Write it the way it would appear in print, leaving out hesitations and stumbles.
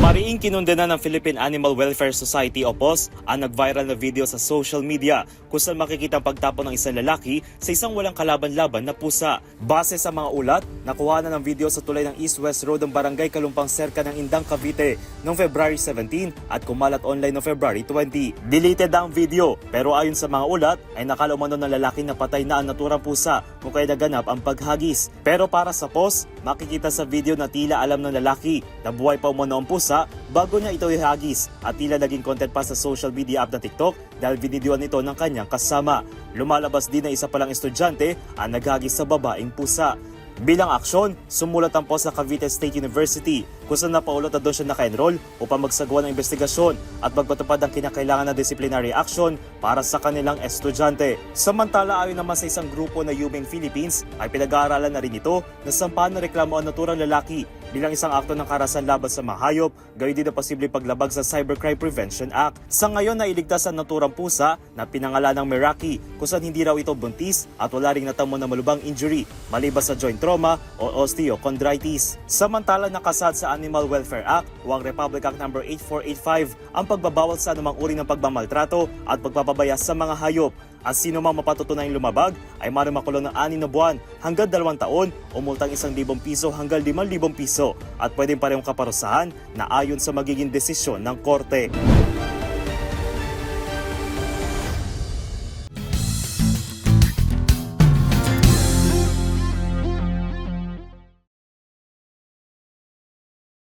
Mariing kinundena ng Philippine Animal Welfare Society o PAWS ang nag-viral na video sa social media kung saan makikita ang pagtapon ng isang lalaki sa isang walang kalaban-laban na pusa. Base sa mga ulat, nakuha na ng video sa tulay ng East-West Road ng Barangay Kalumpang Serca ng Indang, Cavite noong February 17 at kumalat online noong February 20. Deleted na ang video pero ayon sa mga ulat ay nakala umano ng lalaki na patay na ang naturang pusa kung kaya naganap ang paghagis. Pero para sa PAWS, makikita sa video na tila alam ng lalaki na buhay pa umano ang pusa bago niya ito ihagis at tila naging content pa sa social media app na TikTok dahil binidyoan ito ng kanyang kasama. Lumalabas din na isa palang estudyante ang naghagis sa babaeng pusa. Bilang aksyon, sumulat ang PAWS sa Cavite State University kung saan napaulot na doon siya naka-enroll upang magsagawa ng investigasyon at magpatupad ang kinakailangan na disciplinary action para sa kanilang estudyante. Samantala, ayon naman sa isang grupo na Humane Philippines, ay pinag-aaralan na rin ito na sampahan ng reklamo ang naturang lalaki bilang isang akto ng karahasan laban sa mga hayop, gayon din na posibleng paglabag sa Cybercrime Prevention Act. Sa ngayon, nailigtas ang naturang pusa na pinangalan ng Meraki kung saan hindi raw ito buntis at wala ring natamo na malubang injury maliban sa joint trauma o osteochondritis. Samantala, nakasad sa Animal Welfare Act o ang Republic Act No. 8485 ang pagbabawal sa anumang uri ng pagmamaltrato at pagpapabaya sa mga hayop. At sino mang mapatutunayang lumabag ay maaaring makulong ng 6 na buwan hanggang 2 taon o multang 1,000 piso hanggang 5,000 piso at pwedeng parehong kaparusahan na ayon sa magiging desisyon ng korte.